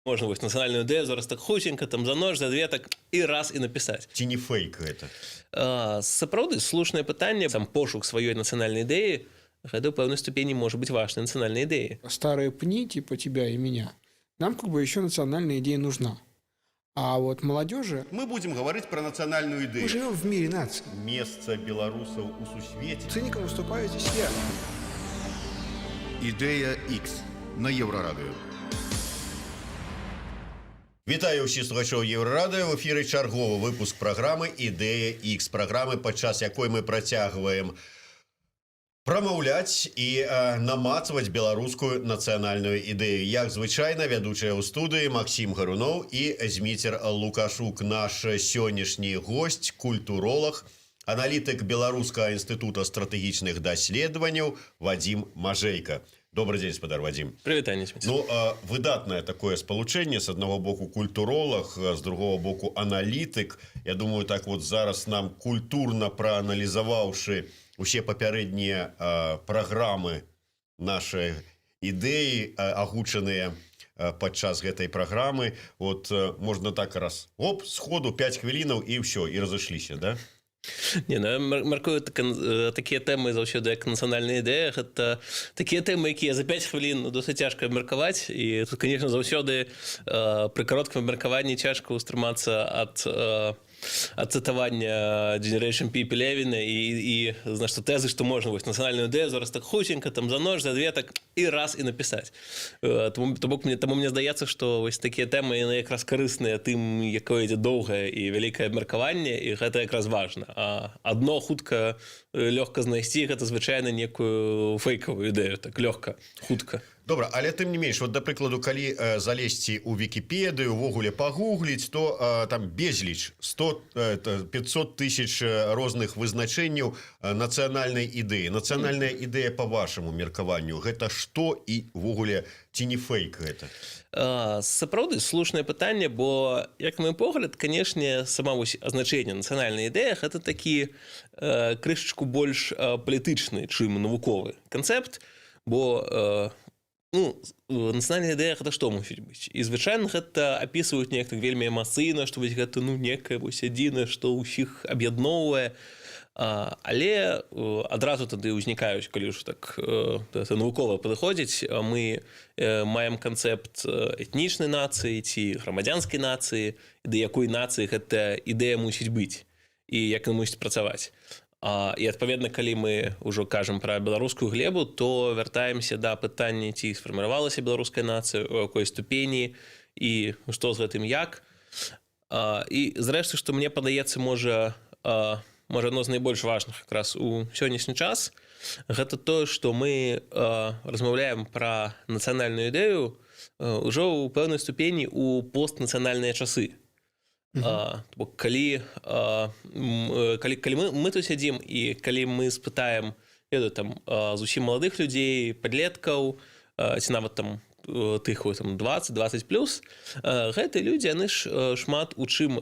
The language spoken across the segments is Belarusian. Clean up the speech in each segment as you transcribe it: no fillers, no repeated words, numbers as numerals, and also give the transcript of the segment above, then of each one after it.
Можна вось нацыянальную ідэю зараз так хутенька, там за нож, за две, так і раз і напісаць. Ці не фейк гэта? Сапраўды слушнае пытанне, сам пошук сваёй нацыянальнай ідэі, гэта ў пэўнай ступені может быть вашей национальной идеей. Старые пни, типа тебя и меня, нам как бы еще национальная идея нужна. А вот молодежи... Мы будем говорить про национальную идею. Мы живем в мире наций. Место белорусов у сусвете. Циником выступаю здесь я. Ідея X на Єврорадіо. Вітаю ўсіх слухачоў Еўрарадыё. В эфіры чарговы выпуск праграмы «Ідэя X», праграмы, падчас якой мы працягваем прамаўляць і намацваць беларускую нацыянальную ідэю. Як звычайна, вядучыя ў студыі Максім Гаруноў і Зміцер Лукашук. Наш сённяшні госць, культуролог, аналітык Беларускага інстытута стратэгічных даследаванняў Вадзім Мажэйка. Добрый день, спадар Вадим. Привитание, Смит. Ну, выдатное такое сполучение. С одного боку культуролог, с другого боку аналитик. Я думаю, так вот зараз нам культурно проанализовавши все папярэднія программы нашей идеи, агучанные падчас гэтай программы, вот можно так раз, оп, сходу 5 хвілінаў и все, и разошліся, да? Не, ну, маркую, такія тэмы заўсёды як нацыянальная ідэя, гэта такія тэмы, якія за 5 хвілін досыць цяжка абмеркаваць, і тут, конечно, заўсёды пры кароткім абмеркаванні цяжка ўстрымацца ад цытавання Generation P Пелевіна і значит, тэзы, што можна вось нацыянальную ідэю зараз так хутенька, там за нож, за две, так і раз і напісаць. Таму мне здаецца, што вось такія тэмы яны якраз карысныя тым, якое ідзе доўгае і вялікае абмеркаванне, і гэта якраз важна. А адно хутка лёгка знайсці, гэта звычайна некую фейкавую ідэю, так лёгка, хутка. Добра, але тым не менш, вот, да прыкладу, калі залезці ў Вікіпедыю, увогуле пагугліць, то там безліч, 500 тысяч розных вызначэнняў нацыянальнай ідэі. Нацыянальная ідэя, па вашаму меркаванню, гэта што і увогуле ці не фейк гэта? Сапраўды слушнае пытанне, бо, як мой погляд, канешне, сама азначэнне нацыянальнай ідэі гэта такі крышачку больш палітычны, чым навуковы канцэпт, бо нацыянальная ідэя гэта што мусіць быць? І звычайна гэта апісваюць неяк так вельмі эмацыйна, што вось гэта некае вось адзінае, што ўсіх аб'ядноўвае. Але адразу тады ўзнікаюць, калі ж так навукова падыходзіць, мы маем канцэпт этнічнай нацыі ці грамадзянскай нацыі, да якой нацыі гэта ідэя мусіць быць і як яна мусіць працаваць. І, адпаведна, калі мы ўжо кажам пра беларускую глебу, то вяртаемся да пытання, ці сфарміравалася беларуская нацыя, у якой ступені і што з гэтым як. І, зрэшты, што мне падаецца, можа, адно з найбольш важных якраз у сённяшні час, гэта тое, што мы размаўляем пра нацыянальную ідэю ўжо ў пэўнай ступені ў постнацыянальныя часы. Калі мы тут сядзім і калі мы спытаем там зусім маладых людзей, падлеткаў, ці нават там тых 20-20+, гэтыя людзі, яны ж шмат у чым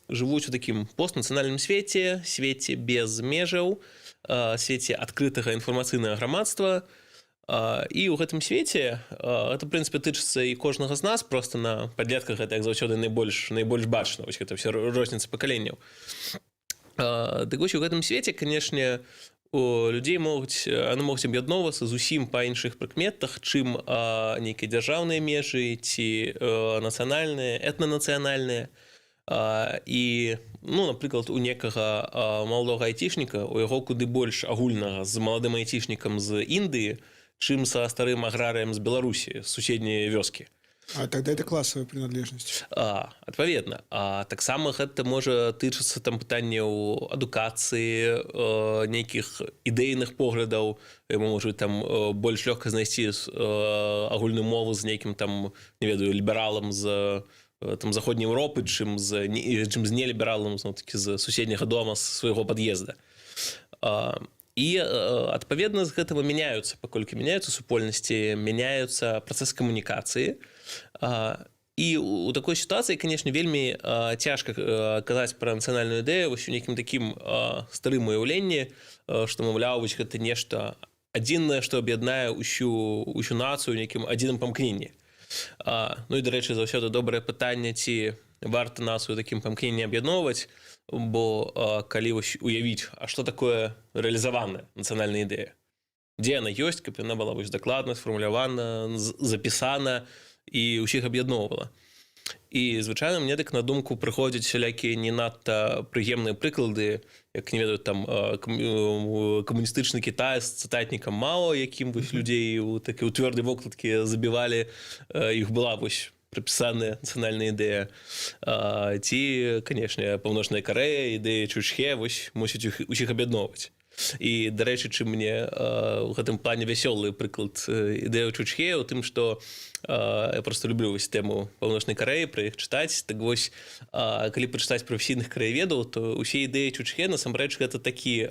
жывуць у такім постнацыянальным свеце, свеце без межаў, свеце адкрытага інфармацыйнага грамадства. І ў гэтым свеце гэта, в прынцыпе, тычыцца і кожнага з нас, проста на падлетках гэта, як заўсёды, найбольш бачна, вось гэта ўсе розніцы пакаленняў. Дык вось у гэтым свеце, канешне, у людзей могуць аб'ядноўвацца зусім па іншых прыкметах, чым нейкія дзяржаўныя межы ці нацыянальныя, этнанацыянальныя. І, напрыклад, у некага маладога айцішніка, у яго куды больш агульнага з маладым айцішнікам з Індыі, чым са старым аграрыем з Беларусі, з суседняй вёскі. А тогда это классовая принадлежность. Адпаведна. Таксама гэта можа тычыцца там пытанняў адукацыі, нейкіх ідэйных поглядаў. Можа там больш лёгка знайсці агульную мову з нейкім там, не ведаю, лібералам з там заходняй Еўропы, чым з нелібералам, такі з суседняга дома, з свайго пад'езда. І, адпаведна, з гэтага мяняюцца, паколькі мяняюцца супольнасці, мяняюцца працэс камунікацыі. І у такой сітуацыі, канешне, вельмі цяжка казаць пра нацыянальную ідэю вось у нейкім такім старым уяўленні, што, маўляў, вось гэта нешта адзінае, што аб'яднае ўсю нацыю ў нейкім адзіным памкненні. Ну і, до речі, заўсёды добрае пытанне, ці варта нас у такім памкненні аб'ядноўваць, бо калі вось уявіць, а што такое рэалізаваная нацыянальная ідэя? Дзе яна ёсць, каб яна была вось дакладна сфармулявана, запісана і ўсіх аб'ядноўвала. І, звычайна, мне так на думку прыходзяць всялякія не надта прыемныя прыклады, як, не ведаю, там, камуністычны Кітай з цытатнікам Мао, якім вось людзей у твёрдай вокладкі забівалі, іх была вось прыпісаная нацыянальная ідэя. Ці, канешне, Паўночная Карэя, ідэя Чучхе, вось мусіць усіх аб'ядноўваць. І, дарэчы, чым мне ў гэтым плане вясёлы прыклад ідэя Чучхе ў тым, што я просто люблю вось тэму Паўночнай Карэі, пра іх чытаць. Так вось, калі пачытаць прафесійных краяведаў, то ўсе ідэі Чучхе, насамрэч, гэта такі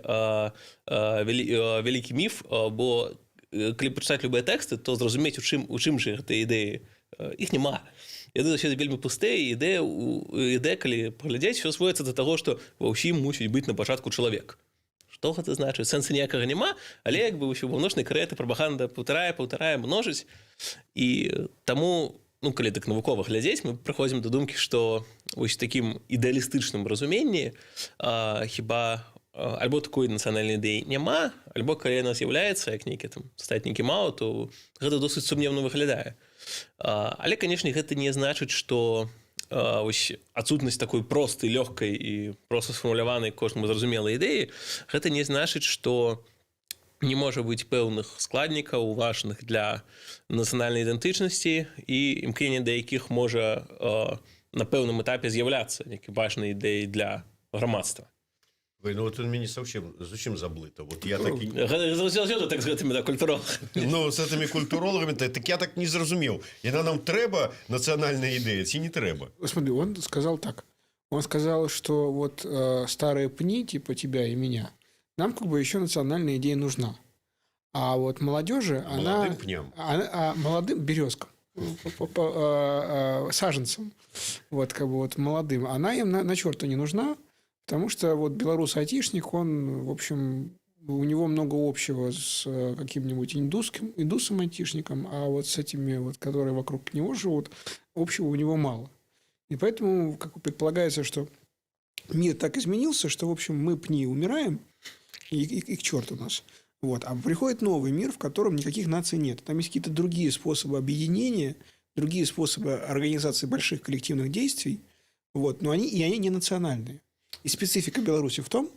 вялікі міф, бо калі пачытаць любыя тэксты, то зразумець, у чым жа гэтыя ідэі, іх няма. Яны заўсёды вельмі пустыя, і ідэя, калі паглядзець, ўсё сводзіцца да таго, што ва ўсім мусіць быць на пачатку чалавек. Што гэта значыць? Сэнсу ніякага няма, але як бы ўсё Паўночнай Карэі прапаганда паўтарае, множыць. І таму, калі так навукова глядзець, мы прыходзім да думкі, што вось такім ідэалістычным разуменні хіба альбо такой нацыянальнай ідэі няма, альбо калі яна з'яўляецца, як нейкі там цытатнікі Мао, то гэта досыць сумневна выглядае. Але, канешне, гэта не значыць, што ось адсутнасць такой простай, лёгкай і проста сфармуляванай кожнаму зразумелай ідэі, гэта не значыць, што не можа быць пэўных складнікаў, важных для нацыянальнай ідэнтычнасці і імкнення да якіх можа на пэўным этапе з'яўляцца нейкі важнай ідэяй для грамадства. Вот он меня зачем заблыто. Вот я так и... так с этими культуролагами. Ну, с этими культуролагами, так я так не зразумел. Яна нам трэба национальная идея, ці не трэба? Смотри, он сказал так. Он сказал, что вот старые пни, типа тебя и меня, нам как бы еще национальная идея нужна. А вот молодежи, молодым пням. Молодым березкам, саженцам, вот как бы вот молодым, она им на черту не нужна. Потому что вот белорус-айтишник, он, в общем, у него много общего с каким-нибудь индусом-айтишником, а вот с этими, вот, которые вокруг него живут, общего у него мало. И поэтому, как предполагается, что мир так изменился, что, в общем, мы пни умираем, и к черту нас. Вот. А приходит новый мир, в котором никаких наций нет. Там есть какие-то другие способы объединения, другие способы организации больших коллективных действий, вот, но они не национальные. И специфика Беларуси в том,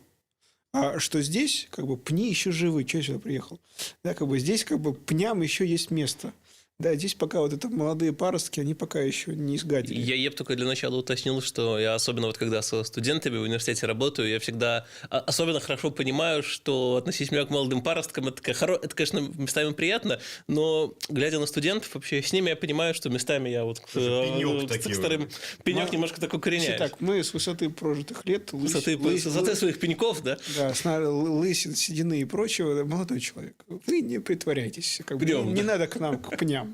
что здесь как бы пни еще живы. Чего я сюда приехал? Да, как бы здесь как бы пням еще есть место. Да, здесь пока вот это молодые паростки, они пока еще не изгадили. Я бы только для начала уточнил, что я особенно вот когда со студентами в университете работаю, я всегда особенно хорошо понимаю, что относить меня к молодым паросткам, это, конечно, местами приятно, но глядя на студентов, вообще с ними я понимаю, что местами я вот к старым пенек немножко так укореняюсь. Так, мы с высоты прожитых лет... Высоты своих пеньков, да? Да, с лысин, седины и прочего, молодой человек. Вы не притворяйтесь. Как бы, не надо к нам, к пням.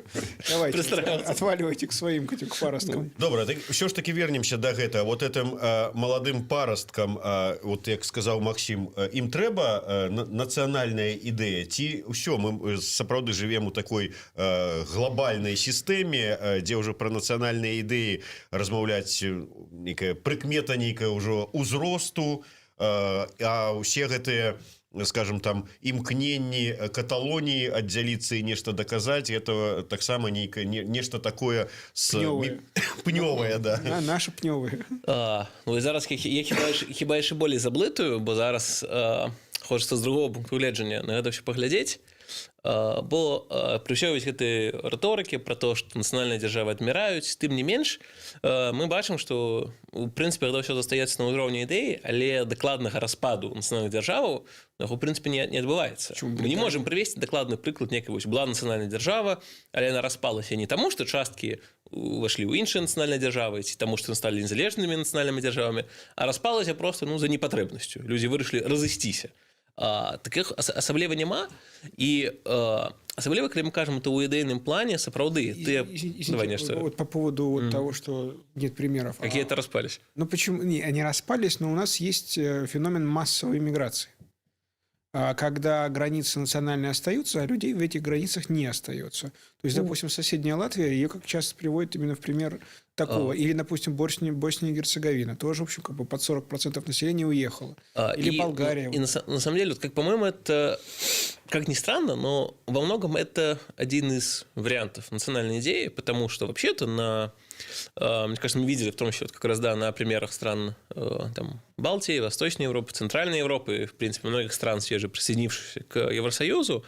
Давайте, отваливайте к своим, к паросткам. Добра, так все ж таки вернемся до гэтага. Вот этим молодым паросткам, вот як сказаў Максим, ім трэба нацыянальная ідэя? Ці ўсё, мы сапраўды живем у такой глобальнай сістэме, дзе ўжо пра нацыянальныя ідэі размаўляць некая прыкмета нейкая ўжо ўзросту, а ўсе гэтыя, скажем, там імкненні Каталоніі аддзяліцца і нешта даказаць, это таксама нешта такое пнёвае, да. Наша пнёвая. Ну і зараз я хіба яшчэ болей заблытаю, бо зараз хочацца з другого пункту гледжання на гэта ўсё паглядзець. Бо пры ўсёй вось гэтай рыторыкі пра то, што нацыянальныя дзяржавы адміраюць, тым не менш мы бачым, што у прынцыпе гэта ўсё застаецца на ўзроўні ідэі, але дакладнага распаду нацыянальных дзяржаваў у прынцыпе не адбываецца. Мы не можам прывесці дакладны прыклад некай вось была нацыянальная дзяржава, але яна распалася не таму, што часткі увайшлі ў іншыя нацыянальныя дзяржавы ці таму, што сталі незалежнымі нацыянальнымі дзяржавамі, а распалася проста за непатрэбнасцю. Людзі вырашылі разысціся. Таких асабліва няма, і асабліва, калі мы кажам, то ў ідэйным плане сапраўды вот по поводу вот того, что нет примеров. Какие это распались? Ну почему? Они распались, но у нас есть феномен массовой миграции. когда границы национальные остаются, а людей в этих границах не остается. То есть, допустим, соседняя Латвия, ее как часто приводят именно в пример такого. Или, допустим, Босния и Герцеговина. Тоже, в общем, как бы под 40% населения уехало. Или Болгария. И на самом деле, вот, как, по-моему, это, как ни странно, но во многом это один из вариантов национальной идеи, потому что вообще-то мне кажется, мы видели в том числе вот как раз на примерах стран там, Балтии, Восточной Европы, Центральной Европы, в принципе, многих стран, свеже присоединившихся к Евросоюзу,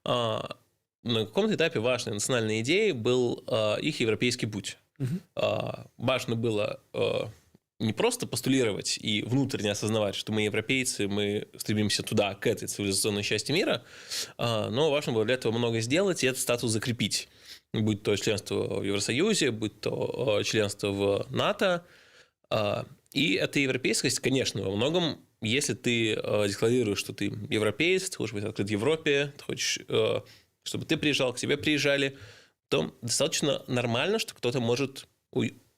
на каком-то этапе важной национальной идеей был их европейский путь. Важно было не просто постулировать и внутренне осознавать, что мы европейцы, мы стремимся туда, к этой цивилизационной части мира, но важно было для этого много сделать и этот статус закрепить. Будь то членство в Евросоюзе, будь то членство в НАТО. И эта европейскость, конечно, во многом, если ты декларируешь, что ты европеец, ты хочешь быть открыт в Европе, ты хочешь, чтобы ты приезжал, к тебе приезжали, то достаточно нормально, что кто-то может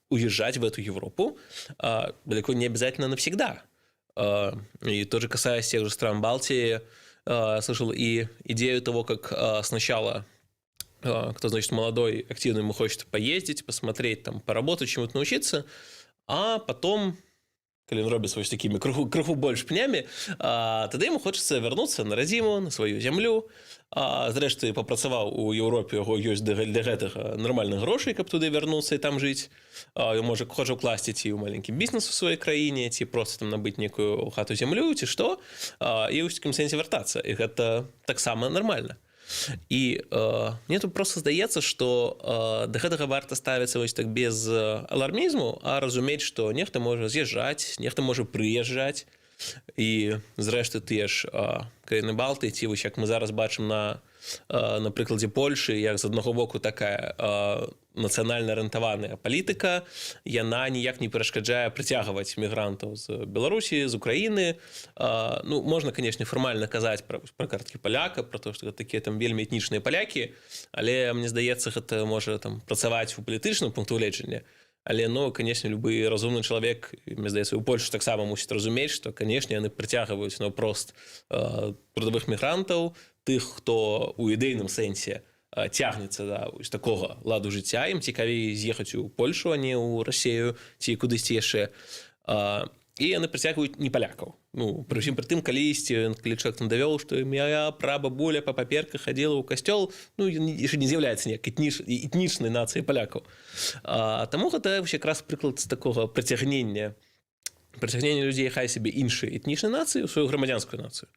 уезжать в эту Европу, далеко не обязательно навсегда. И тоже касаясь тех же стран Балтии, слышал и идею того, как сначала кто, значит, молодой, активный, ему хочет поездить, посмотреть, там, поработать, чему-то научиться, а потом, когда он робит с такими крыху больше пнями, тогда ему хочется вернуться на родину, на свою землю. Зрештою, попрацаваў у Європі, яго ёсць для гэтага нармальных грошай, каб туды вярнуцца і там жыць. Ён можа хоча ўкласці ці ў маленькі бізнес у сваёй краіне, ці проста там набыць некую хату зямлю, ці што, і ў такім сэнсе вяртацца. І гэта таксама нармальна. І мне тут просто здаецца, што да гэтага варта ставіцца вось так без алармізму, а разумець, што нехта можа з'язджаць, нехта можа прыязджаць. І, зрэшты, тыя ж краіны Балтыі, ці вось як мы зараз бачым на прыкладзе Польшы, як з аднаго боку такая нацыянальна арыентаваная палітыка, яна ніяк не перашкаджае прыцягваць мігрантаў з Беларусі, з Украіны. Ну, можна, канешне, фармальна казаць пра карткі паляка, пра то, што такія там вельмі этнічныя палякі, але, мне здаецца, гэта можа там працаваць у палітычным пункту гледжання. Але, ну, конечно, любы разумны чалавек, мне здаецца, у Польшы таксама мусіць разумець, што, канешне, яны прыцягваюць наўпрост трудовых мігрантаў, тых, хто у ідэйным сэнсе цягнецца да такога ладу жыцця, ім цікавей з'ехаць у Польшу, а не ў Расію ці кудысьці яшчэ. І яны прыцягваюць не палякаў. Ну, пры ўсім пры тым, калі чалавек там давёў, што моя прабабуля па паперках хадзіла ў касцёл, ну, яшчэ не з'яўляецца неяк этнічнай нацыяй палякаў. Таму гэта якраз прыклад такога прыцягнення людзей хай сябе іншай этнічнай нацыі ў сваю грамадзянскую нацыю.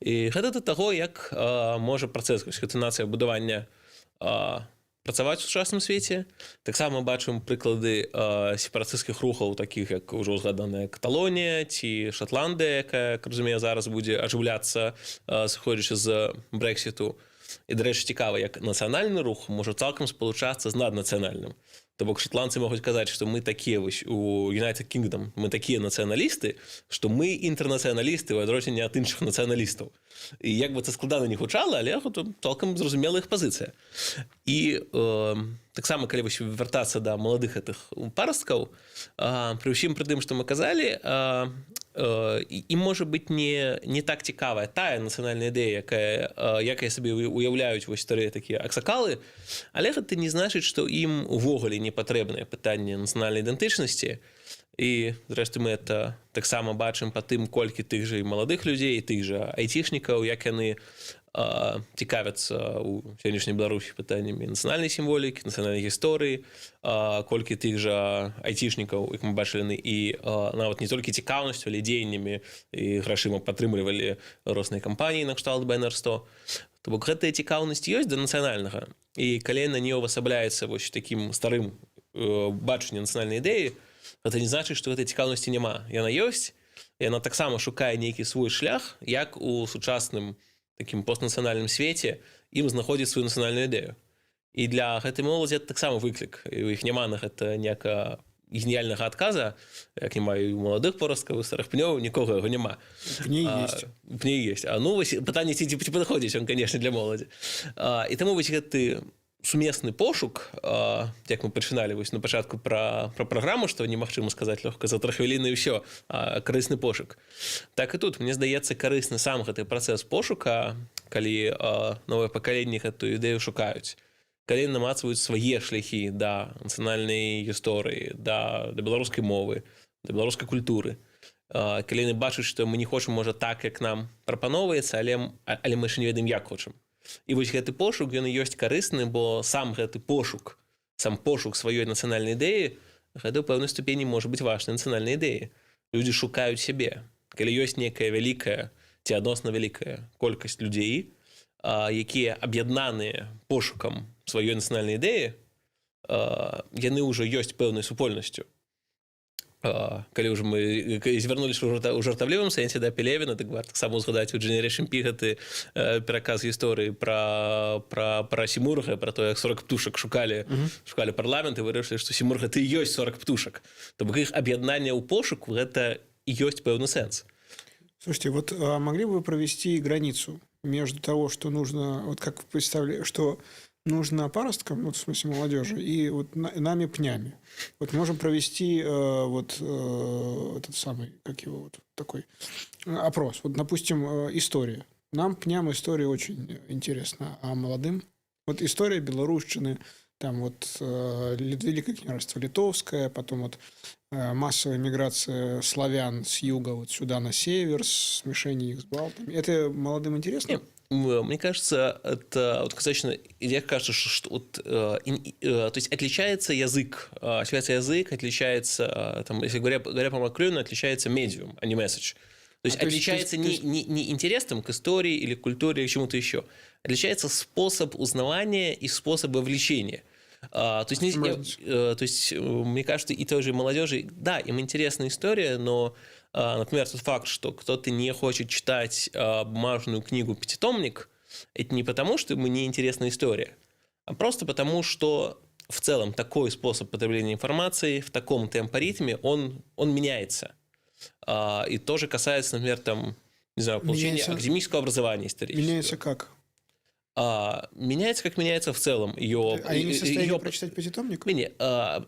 І гэта да таго, як можа працэс гэтай нацыі будавання працаваць у сучасным свеце. Таксама бачым прыклады сепаратысцкіх рухаў, такіх як ужо згаданая Каталонія ці Шатландыя, якая, як разумею, зараз будзе ажыўляцца, сыходзячы з Брэксіту. І, дарэчы, цікава, як нацыянальны рух можа цалкам спалучацца з наднацыянальным. То бок шатландцы могуць казаць, што мы такія вось у United Kingdom, мы такія нацыяналісты, што мы інтэрнацыяналісты ў адрозненне ад іншых нацыяналістаў. І як бы це складана не гучала, але цалкам зразумела іх пазіцыя. І таксама, калі вось вяртацца да маладых гэтых парасткаў, пры ўсім пры тым, што мы казалі, ім можа быць не так цікавая тая нацыянальная ідэя, якая сабе уяўляюць вось старыя такія аксакалы, але гэта не значыць, што ім увогуле не патрэбнае пытанне нацыянальнай ідэнтычнасці. І, зрэшты, мы это таксама бачым па тым, колькі тых жа і маладых людзей, тых жа айцішнікаў, як яны цікавяцца ў сённяшняй Беларусі пытаннямі нацыянальнай сімволікі, нацыянальнай гісторыі, колькі тых жа айцішнікаў, як мы бачылі, і нават не толькі цікаўнасцю, але дзеяннямі і грашыма падтрымлівалі розныя кампаніі на кшталт БНР-100. То бок гэтая цікаўнасць ёсць да нацыянальнага. І калі яна не ўвасабляецца вось такім старым бачаннем нацыянальнай ідэі, гэта не значыць, што гэтай цікаўнасці няма. Яна ёсць, яна таксама шукае нейкі свой шлях, як у сучасным такім постнацыянальным свеце ім знаходзіць сваю нацыянальную ідэю. І для гэтай моладзі гэта таксама выклік. І ў іх няма на гэта ніякага геніяльнага адказа, як няма і у маладых парасткаў, у старых пнёў, нікога яго няма. Пні ёсць. Пні ёсць. Ну, вось пытанне, ці падыходзіць ён, канешне, для моладзі. І таму вось гэты сумесны пошук, як мы пачыналі вось на пачатку пра праграму, што немагчыма сказаць лёгка за 3 хвіліны і ўсё, карысны пошук. Так і тут, мне здаецца, карысны сам гэты працэс пошука, калі новыя пакаленні гэтую ідэю шукаюць, калі намацваюць свае шляхі да нацыянальнай гісторыі, да беларускай мовы, да беларускай культуры. Калі яны бачаць, што мы не хочам, можа, так, як нам прапаноўваецца, але мы ж не ведаем, як хочам. І вось гэты пошук, ён і ёсць карысны, бо сам гэты пошук, сам пошук сваёй нацыянальнай ідэі, гэта ў пэўнай ступені можа быць важнай нацыянальнай ідэі. Людзі шукаюць сябе. Калі ёсць некая вялікая ці адносна вялікая колькасць людзей, якія аб'яднаныя пошукам сваёй нацыянальнай ідэі, яны ўжо ёсць пэўнай супольнасцю. Калі ўжо мы звярнуліся ў жартаўлівым сэнсе да Пелевіна, так варта таксама узгадаць у Generation P гэты пераказ гісторыі пра Сімурга, пра то, як 40 птушак шукалі парламент і вырашылі, што Сімурга ты і ёсць 40 птушак. То бок іх аб'яднанне ў пошуку гэта і ёсць пэўны сэнс. Слушайте, вот могли бы вы провести границу между того, что нужно, вот как вы представляете, что нужно паросткам, вот в смысле молодежи, и вот нами пнями. Вот можем провести этот самый, как его вот такой опрос. Вот, допустим, история. Нам пням история очень интересна, а молодым вот история белорусщины, там вот Великое княжество Литовское, потом вот массовая миграция славян с юга вот сюда на север, смешение их с балтами. Это молодым интересно? Нет. Мне кажется, это вот достаточно, мне кажется, что вот, то есть отличается язык, отличается, там, если говоря по Маклюну, отличается медиум, а не месседж. То есть отличается не интересом к истории или к культуре или к чему-то еще. Отличается способ узнавания и способ вовлечения. То есть, мне кажется, и той же молодежи, да, им интересна история, но, например, тот факт, что кто-то не хочет читать бумажную книгу «Пятитомник», это не потому, что ему неинтересна история, а просто потому, что в целом такой способ потребления информации в таком темпоритме, он меняется. И тоже касается, например, там, не знаю, получения академического образования исторического. Меняется как? Меняется, как меняется в целом ее... Они не в состоянии прочитать «Пятитомник»?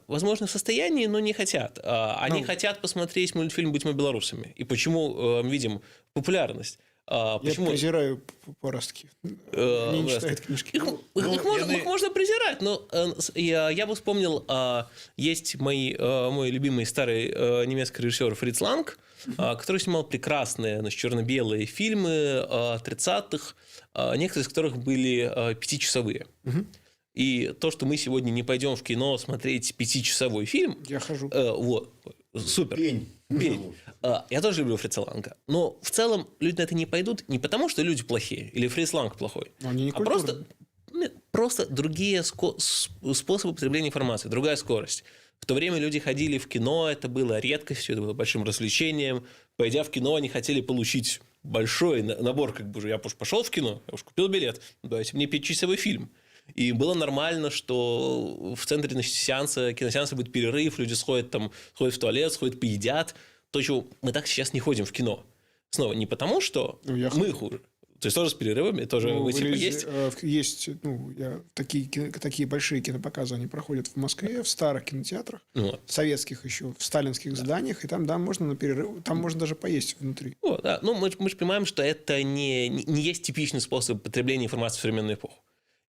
Возможно, в состоянии, но не хотят. Они хотят посмотреть мультфильм «Будь мы белорусами». И почему мы видим популярность? Почему? Я презираю паростки. Они не читают книжки. Их можно презирать, но я бы вспомнил, есть мой любимый старый немецкий режиссер Фриц Ланг, который снимал прекрасные черно-белые фильмы 30-х, некоторые из которых были 5-часовые. И то, что мы сегодня не пойдем в кино смотреть 5-часовой фильм... Я хожу. Вот, супер. Пень. Я тоже люблю Фрица Ланга. Но в целом люди на это не пойдут не потому, что люди плохие или Фриц Ланг плохой, а просто другие способы потребления информации, другая скорость. В то время люди ходили в кино, это было редкостью, это было большим развлечением. Пойдя в кино, они хотели получить большой набор, как бы уже я пошел в кино, я уж купил билет, давайте мне 5-часовой фильм. И было нормально, что в центре киносеанса будет перерыв, люди сходят в туалет, сходят, поедят. То, чего мы так сейчас не ходим в кино. Снова, не потому, что мы хуже. То есть тоже с перерывами, тоже выйти поесть. Есть, такие большие кинопоказы, они проходят в Москве, в старых кинотеатрах, советских еще, в сталинских зданиях, и там, да, можно на перерыв, там можно даже поесть внутри. Да. Ну, мы же понимаем, что это не есть типичный способ потребления информации в современную эпоху.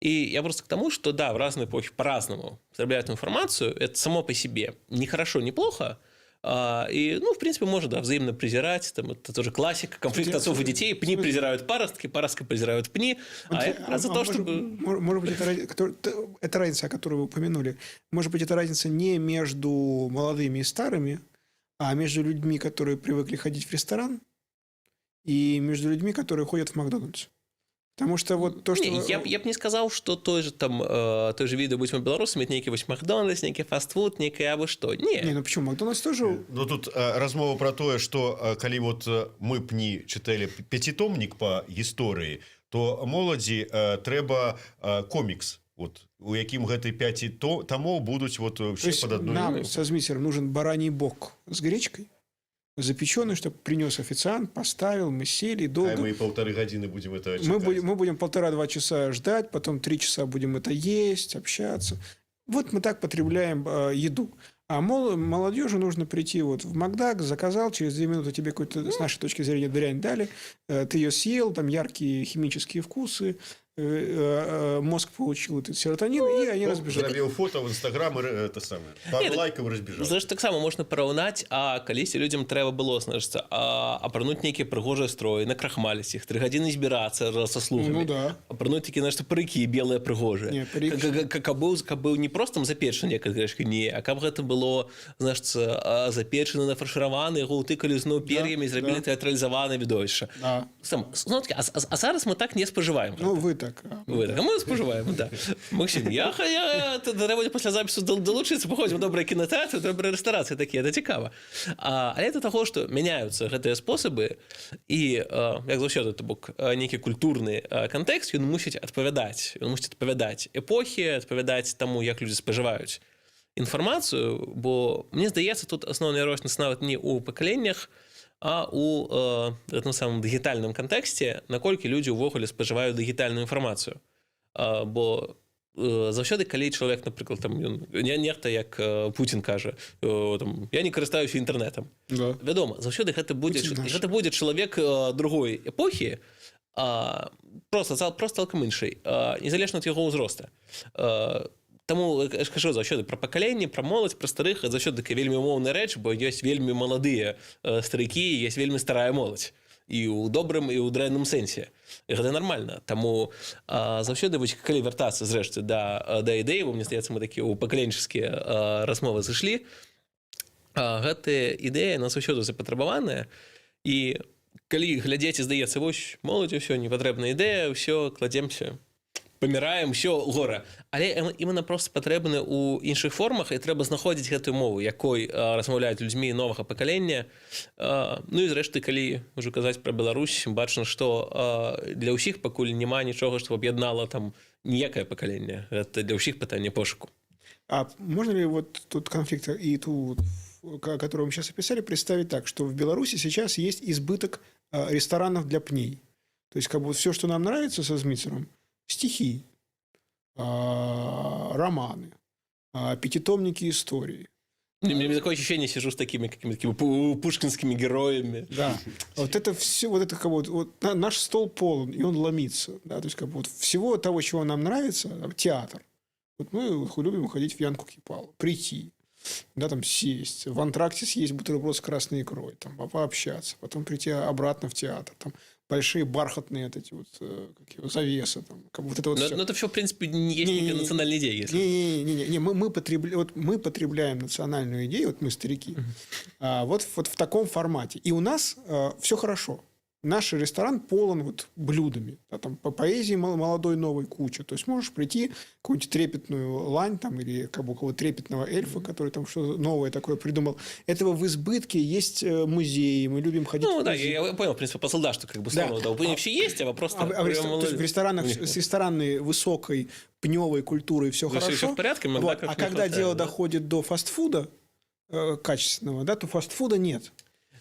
И я просто к тому, что да, в разные эпохи по-разному потребляют информацию, это само по себе не хорошо, не плохо. И, в принципе, можно, взаимно презирать. Это тоже классика. Конфликт отцов и детей. Пни презирают паростки, паростки презирают пни. За то, чтобы... Может быть, это разница, о которой вы упомянули. Может быть, это разница не между молодыми и старыми, а между людьми, которые привыкли ходить в ресторан, и между людьми, которые ходят в Макдональдс. Потому что вот то, что... Я б не сказал, что той же відео «Будь мы белорусами» это некий Макдональдс, некий фастфуд, некий абы что. Не, почему? Макдональдс тоже... Ну, тут размова про тое, что калі вот мы б не читали пятитомник по гісторыі, то моладзі трэба комікс, вот, у якім гэты 5 томоў будуць вот все под одной... Нам со Зміцером нужен бараний бок с гречкой, запеченный, чтобы принес официант, поставил, мы сели, долго... А мы и 1,5 годины будем это читать. Мы будем 1,5-2 часа ждать, потом 3 часа будем это есть, общаться. Вот мы так потребляем еду. А молодежи нужно прийти вот в Макдак, заказал, через 2 минуты тебе какой-то, с нашей точки зрения, дрянь дали, ты ее съел, там яркие химические вкусы, мозг получил этот серотонин, и они разбежались. Зрабіў фото в Инстаграм, это самое. Пару лайков разбежал. Знаешь, так само можна параўнаць, а калісьці людям трэба было, значыцца, апрануць нейкія прыгожыя строі, накрахмаліць іх, 3 гадзіны збірацца са слугамі. Ну да. Апрануць такія, значыцца, парыкі белыя прыгожыя. Не, парыкі. Каб быў не проста запечаны некая грэшка, не, а каб гэта было, значыцца, запечаны, нафаршыраваны, яго ўтыкалі зноў пер'ямі, зрабілі тэатралізаванае відовішча. Да. А зараз мы так не спажываем. Ну, вы так. А мы споживаем, да. Максим, я треба після запису долучитися, походимо в добрий кінотэатр, добрі ресторації такі, це цікаво. Але це того, що міняються гэтыя способи, і, як заўсёды, то бок, нейкі культурны кантэкст, ён мусіць адпавядаць епохі, адпавядаць таму, як людзі спажываюць інфармацыю, бо, мне здаецца, тут асноўная розніца нават не ў пакаленнях, а у гэтым самым дыгітальным кантэксце, наколькі людзі ўвогуле спажываюць дыгітальную інфармацыю. Бо заўсёды, калі чалавек, напрыклад, там, нехта, як Путін кажа, там, я не карыстаюся інтэрнэтам. Да. Вядома, заўсёды гэта будзе чалавек другой эпохі, просто цалкам іншай, незалежна ад яго ўзроста. Таму, я ж кажу, заўсёды пра пакаленне, пра моладзь, пра старых, заўсёды такая вельмі умоўная рэч, бо ёсць вельмі маладыя старыкі, ёсць вельмі старая моладзь. І ў добрым, і ў дрэнным сэнсе. І гэта нармальна. Таму заўсёды, калі вяртацца, зрэшты, да ідэі, бо, мне здаецца, мы такія ў пакаленческія размовы зышлі, гэтая ідэя нас заўсёды запатрабаваная. І калі глядзець, здаецца, вось, моладзь, усё, непатрэбная ідэя, ўсё, кладземся, паміраем, ўсё, гора. Але іменно просто патрэбны ў іншых формах, і трэба знаходзіць гэтую мову, якой размаўляюць людзьмі новага пакалення. Ну і зрэшты, калі ўжо казаць пра Беларусь, бачна, што для ўсіх пакуль няма нічога, што аб'яднала там ніякае пакаленне. Гэта для ўсіх пытанне пошуку. А можно ли вот тут конфликт и ту, который мы сейчас описали, представить так, что в Беларуси сейчас есть избыток ресторанов для пней? То есть, как бы все, что нам нравится со Змицером, стихи, романы, пятитомники истории. У меня такое ощущение, сижу с такими какими-то пушкинскими героями. Да. Вот это все, вот это как бы, вот наш стол полон, и он ломится. Да? То есть, как бы вот всего того, чего нам нравится, театр. Вот мы любим ходить в Янку Кипалу, прийти, да, там сесть, в антракте съесть бутерброд с красной икрой, там, пообщаться, потом прийти обратно в театр, там, большие бархатные вот эти вот завесы. Там, как вот это вот но это все, в принципе, не есть некая национальная идея. Если... Не, мы потребляем национальную идею, вот мы старики, вот в таком формате. И у нас все хорошо. Наш ресторан полон вот блюдами. Да, там, по поэзии молодой новой куча. То есть можешь прийти, какую-нибудь трепетную лань там, или какого-то трепетного эльфа, который там что-то новое такое придумал. Этого в избытке. Есть музеи, мы любим ходить в музеи. Я понял, в принципе, посыл, что как бы словно, да, у все есть, а вопрос... То есть в ресторанах с ресторанной высокой пневой культурой все хорошо. Все в порядке. Вот. А когда дело доходит до фастфуда качественного, да, то фастфуда нет.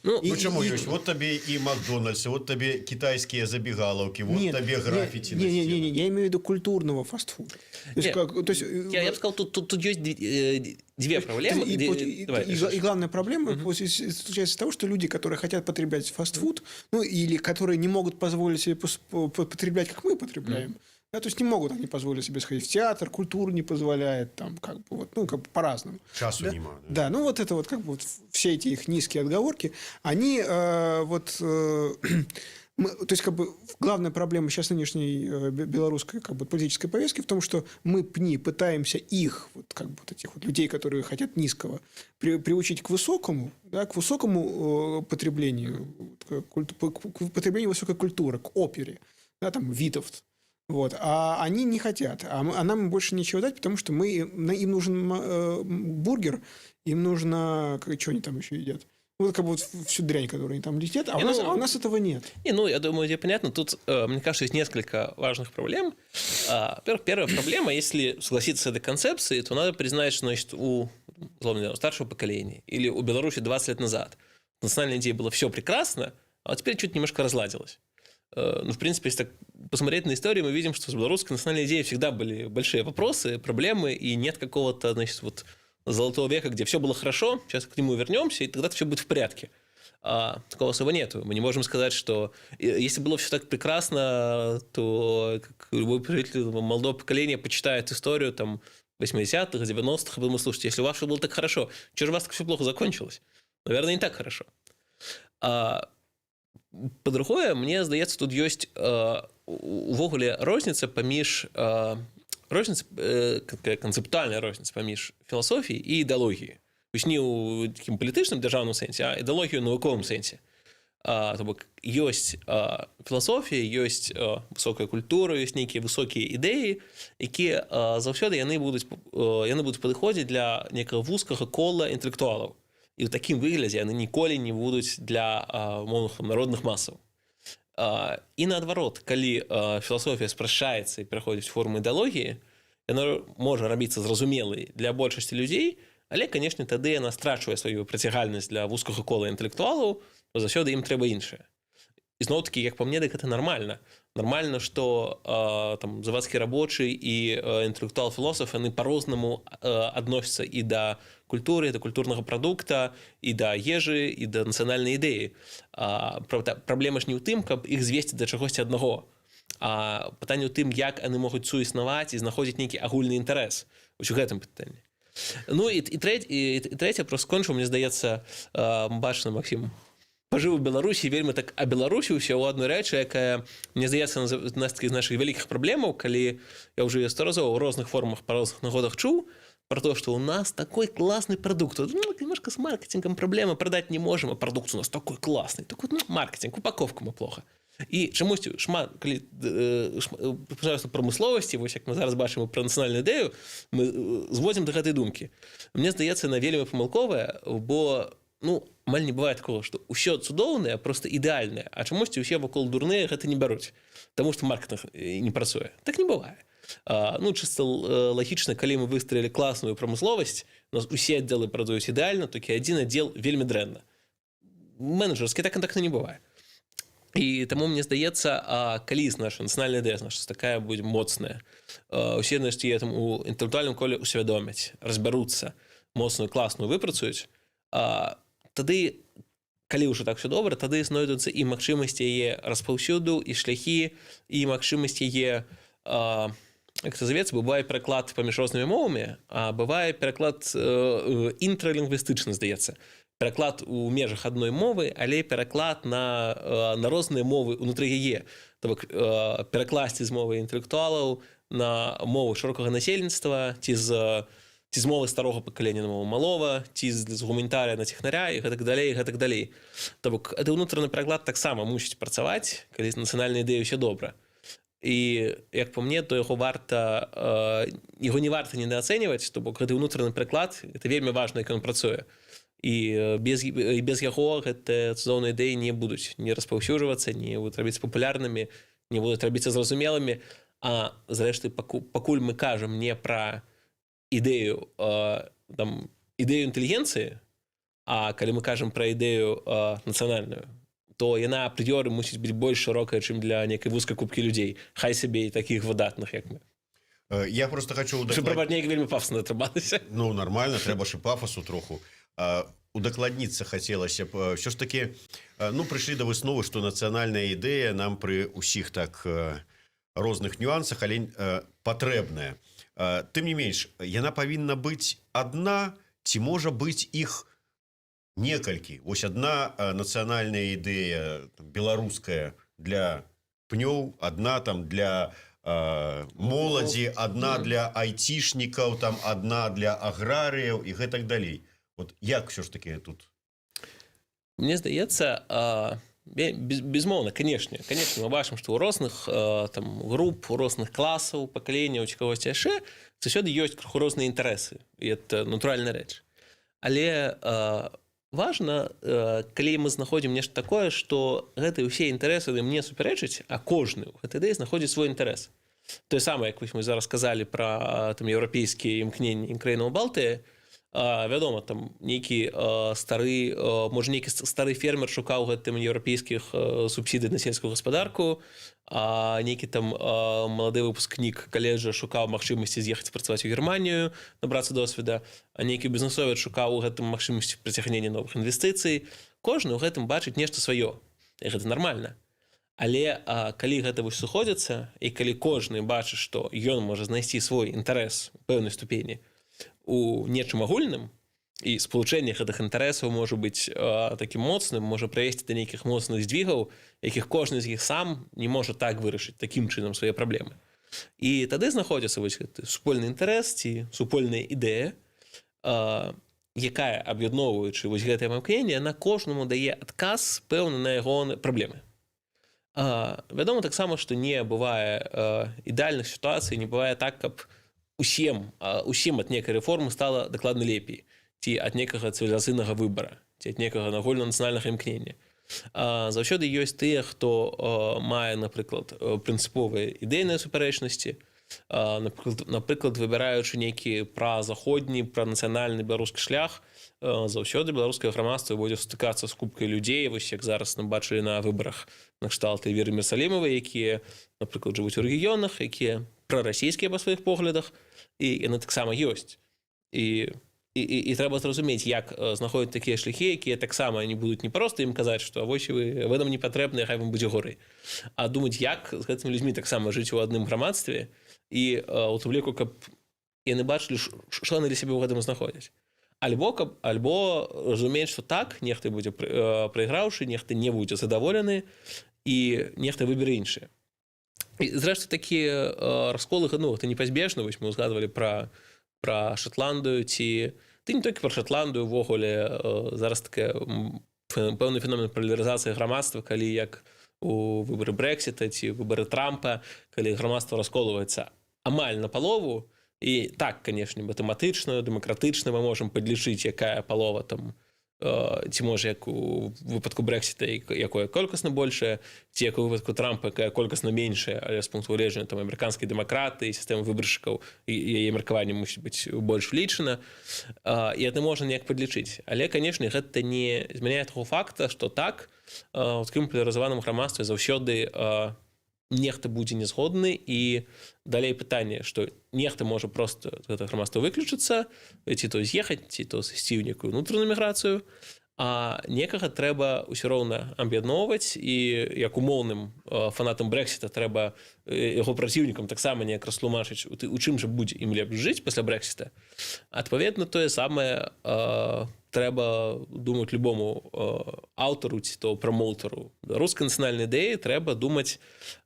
Ну чему есть? Вот тебе и Макдональдс, вот тебе китайские забегаловки, вот тебе граффити. Не, я имею в виду культурного фастфуда. Я бы сказал, тут есть две проблемы. И главная проблема случается из того, что люди, которые хотят потреблять фастфуд, ну или которые не могут позволить себе потреблять, как мы потребляем, да, то есть не могут они позволить себе сходить в театр, культура не позволяет, там, как бы, вот, ну, как бы по-разному. Часу да? нема. Да, ну, вот это вот, как бы, вот, все эти их низкие отговорки, они, то есть, как бы, главная проблема сейчас нынешней белорусской, как бы, политической повестки в том, что мы пытаемся их, вот, как бы, вот этих вот людей, которые хотят низкого, приучить к высокому потреблению, к потреблению высокой культуры, к опере, да, там, Витовт. Вот. А они не хотят. А нам больше нечего дать, потому что им нужен бургер, им нужно... Что они там еще едят? Вот как бы вот всю дрянь, которую они там летят, а у нас этого нет. Я думаю, тебе понятно. Тут, мне кажется, есть несколько важных проблем. Во-первых, первая проблема, если согласиться с этой концепцией, то надо признать, что, значит, у старшего поколения или у Беларуси 20 лет назад национальной идее было все прекрасно, а теперь что-то немножко разладилось. Ну, в принципе, если так посмотреть на историю, мы видим, что с белорусской национальной идеей всегда были большие вопросы, проблемы, и нет какого-то, значит, вот золотого века, где все было хорошо, сейчас к нему вернемся, и тогда все будет в порядке. Такого особо нету. Мы не можем сказать, что если было все так прекрасно, то как любой представитель молодого поколения почитает историю там 80-х, 90-х, и подумает, слушайте, если у вас все было так хорошо, чего же у вас так все плохо закончилось? Наверное, не так хорошо. По-другое, мне здаецца, тут ёсць увогуле розніца паміж розніца, канцэптуальная розніца паміж філасофіяй і ідэалогіяй. Вось не ў такім палітычным дзяржаўным сэнсе, а ідэалогію ў навуковым сэнсе. То бок ёсць філасофія, ёсць высокая культура, ёсць нейкія высокія ідэі, якія заўсёды яны будуць падыходзіць для некага вузкага кола інтэлектуалаў. І ў такім выглядзе яны ніколі не будуць для умоўных народных масаў. І наадварот, калі філасофія спрашчаецца і пераходзіць у форму ідэалогіі, яна можа рабіцца зразумелай для большасці людзей, але, канешне, тады яна страчвае сваю прыцягальнасць для вузкага кола інтэлектуалаў, бо заўсёды ім трэба іншае. І зноў-такі, як па мне, дык гэта нармальна. Нармальна, што там завадскі рабочы і інтэлектуал-філосаф, яны па-рознаму адносяцца і да культуры, да культурнага прадукта, і да ежы, і да нацыянальнай ідэі. Праблема ж не ў тым, каб іх звесці да чагосьці аднаго, а пытанне ў тым, як яны могуць суіснаваць і знаходзіць нейкі агульны інтарэс. Вось у гэтым пытанні. Ну і трэцяе, просто скончыў, мне здаецца, бачна, Максім, пажыў у Беларусі, вельмі так абеларусіўся ў адной рэчы, якая, мне здаецца, адна з нашых вялікіх праблемаў, калі я ўжо 100 разоў у розных формах па розных нагодах чуў про то, что у нас такой классный продукт. Ну, немножко с маркетингом проблемы, продать не можем, а продукт у нас такой классный. Так вот, ну, маркетинг, упаковка мы плохо. І чомусь шмат, калі пожалуйста, прамысловасці, вось як мы зараз бачым пра нацыянальную ідэю, мы зводзім да гэтай думкі. Мне здаецца, яна вельмі памылковая, бо ну, амаль не бывае такого, што ўсё цудоўнае, просто ідэальнае, а чамусьці ўсе вакол дурныя гэта не бяруць, таму што маркетинг не працуе. Так не бывае. Ну, чыста лагічна, калі мы выстраілі класную прамысловасць, у нас усе аддзелы працуюць ідэальна, толькі адзін аддзел вельмі дрэнна. Менеджерскі так не бывае. І таму мне здаецца, калі наша нацыянальная ідэя наша такая будзе моцная, усе яе там у інтэлектуальным коле усвядомяць, разбяруцца, моцную класную выпрацуюць, тады, калі ўжо так все добра, тады знойдуцца і магчымасці яе распаўсюду, і шляхі, і магчымасць яе, як це завецца, бывае пераклад паміж рознымі мовамі, а бывае пераклад інтралінгвістычны, здаецца. Пераклад у межах адной мовы, але пераклад на розныя мовы ўнутры яе. То бок перакласці з мовы інтэлектуалаў на мову шырокага насельніцтва, ці з мовы старога пакалення на мову малого, ці з гуманітарыя на технаря, і гэтак далей, і гэтак далей. То бок гэты ўнутраны пераклад таксама мусіць працаваць, калі з нацыянальнай ідэяй ўсё добра. І, як па мне, то яго не варта недаацэньваць, то бок гэты ўнутраны пераклад, гэта вельмі важна, як ён працуе. І без яго гэтыя цудоўныя ідэі не будуць не распаўсюджвацца, не будуць рабіцца папулярнымі, не будуць рабіцца зразумелымі. А зрэшты, пакуль мы кажам не пра ідэю інтэлігенцыі, а калі мы кажам пра ідэю нацыянальную, то яна апрыёры мусіць быць больш шырокая, чым для нейкай вузкай купкі людзей. Хай сабе і такіх выдатных, як мы. Я просто хочу... Неяк вельмі пафасна атрымалася. Ну, нормально, трэба ж і пафасу троху. Удакладніцца хацелася б. Все ж таки, ну, прыйшлі да высновы, што нацыянальная ідэя нам пры ўсіх так розных нюансах, але патрэбная. Тым не менш, яна павінна быць адна, ці можа быць іх некалькі. Вось адна нацыянальная ідэя беларуская для пнёў, адна там для моладзі, адна для айцішнікаў, там адна для аграрыяў і гэтак далей. Вот як все ж таки тут? Мне здаецца, безмоўна, канешне, мы бачым, што ў розных груп, у розных класаў, пакаленняў ці кагосьці яшчэ заўсёды ёсць крыху розныя інтарэсы, і это натуральная рэч. Але важна, калі мы знаходзім нешта такое, што гэтыя ўсе інтарэсы ім не супярэчаць, а кожны ў гэтай ідэі знаходзіць свой інтарэс. Тое самае, як мы зараз казалі пра еўрапейскія імкненні краінаў Балтыі, Вядома, там нейкі стары, можа, нейкі стары фермер шукаў гэтым еўрапейскіх субсідый на сельскую гаспадарку, а нейкі там малады выпускнік каледжа шукаў магчымасці з'ехаць працаваць у Германію, набрацца досведа, а нейкі бізнесовец шукаў у гэтым магчымасці прыцягнення новых інвестыцый. Кожны ў гэтым бачыць нешта сваё, і гэта нармальна. Але калі гэта вось сыходзіцца, і калі кожны бачыць, што ён можа знайсці свой інтарэс у пэўнай ступені у нечым агульным, і спалучэнне гэтых інтарэсаў можа быць такім моцным, можа прывесці да нейкіх моцных здвігаў, якіх кожны з іх сам не можа так вырашыць такім чынам свае праблемы. І тады знаходзіцца вось гэты супольны інтарэс ці супольная ідэя, якая, аб'ядноўваючы вось гэтае імкненне, яна кожнаму дае адказ пэўны на яго праблемы. Вядома таксама, што не бывае ідэальных сітуацый, не бывае так, каб усім ад нейкай рэформы стала дакладна лепей, ці ад некага цывілізацыйнага выбара, ці ад некага агульнанацыянальнага імкнення. Заўсёды ёсць тыя, хто мае, напрыклад, прынцыповыя ідэйныя супярэчнасці, напрыклад, выбіраючы нейкі празаходні, пранацыянальны беларускі шлях, заўсёды беларускае грамадства будзе сутыкацца з купкай людзей, вось як зараз нам бачылі на выбарах накшталт Эльвіры Мерсалімавай, якія, напрыклад, жывуць у рэгіёнах, якія прарасійскія па сваіх поглядах, і яны таксама ёсць. І трэба зразумець, як знаходзяць такія шляхі, якія таксама не будуць не проста ім казаць, што вось вы нам не патрэбны, хай вам будзе горай, а думаць, як з гэтымі людзьмі таксама жыць у адным грамадстве, і у тым ліку, каб яны бачылі, што яны для сябе ў гэтым знаходзяць. Альбо разумець, што так, нехта будзе прайграўшы, нехта не будзе задаволены, і нехта выберы іншае. І, зрэшты, такія расколы, гэта непазбежна. Вось мы ўзгадвалі пра Шатландыю, ці не толькі пра Шатландыю, увогуле зараз такая пэўны феномен полярызацыі грамадства, калі як у выбары Брэксіта ці выбары Трампа, калі грамадства расколваецца амаль на палову, і так, канешне, матэматычна, дэмакратычна мы можам падлічыць, якая палова там, ці можа, як у выпадку Брэксіта, якое колькасна большае, ці як у выпадку Трампа, якая колькасна меншая, але з пункту гледжання там амерыканскай дэмакраты і сістэмы выбаршчыкаў, і яе меркаванне мусіць быць больш улічана, і это можна неяк падлічыць. Але, канешне, гэта не змяняе таго факта, што так, у такім полярызаваным грамадстве заўсёды нехта будзе нязгодны, і далей пытанне, што нехта можа проста гэта грамадства выключыцца, ці то з'ехаць, ці то сысці ў некую ўнутраную міграцыю, а некага трэба ўсё роўна аб'ядноўваць, і як умоўным фанатам Брэксіта трэба яго праціўнікам таксама неяк растлумачыць, у чым жа будзе ім лепш жыць пасля Брэксіта. Адпаведна, тое самае трэба думаць любому аўтару ці то прамоўтару беларускай нацыянальнай ідэі, трэба думаць,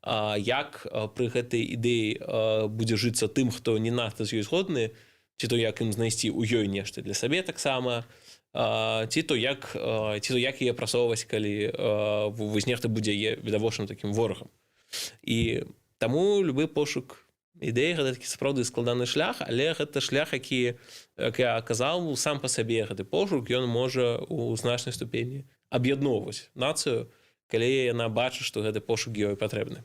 як пры гэтай ідэі будзе жыцца тым, хто не надта з ёй згодны, ці то як ім знайсці ў ёй нешта для сабе таксама, ці то як яе прасоўваць, калі вось нехта будзе яе відавочным такім ворагам. І таму любы пошук ідэі гэта такі сапраўды складаны шлях, але гэта шлях, які, як я казаў, сам па сабе гэты пошук, ён можа у значнай ступені аб'ядноўваць нацыю, калі яна бачыць, што гэты пошук ёй патрэбны.